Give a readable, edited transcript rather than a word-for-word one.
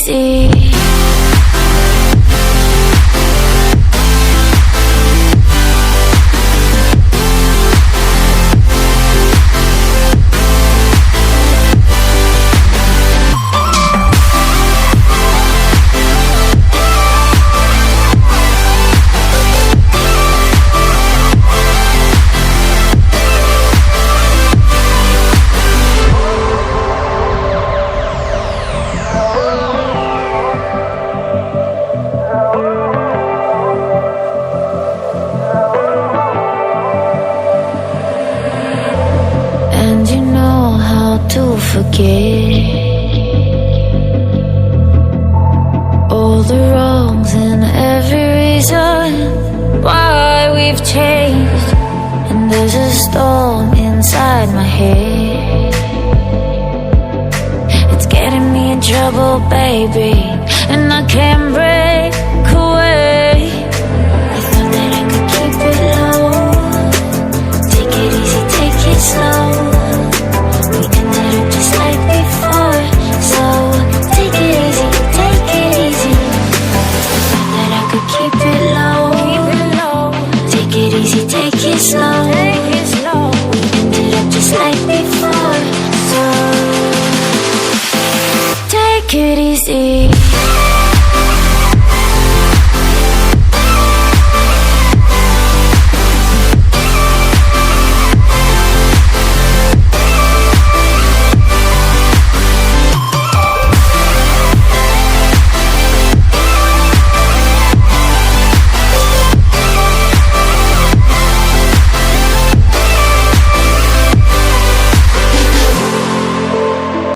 easy. To forget all the wrongs and every reason why we've changed. And there's a storm inside my head, it's getting me in trouble, baby, and I can't break away. I thought that I could keep it low, take it easy, take it slow. Just like before, so take it easy, take it easy. Thought that I could keep it low, take it easy, take it slow. We ended up just like before, so take it easy.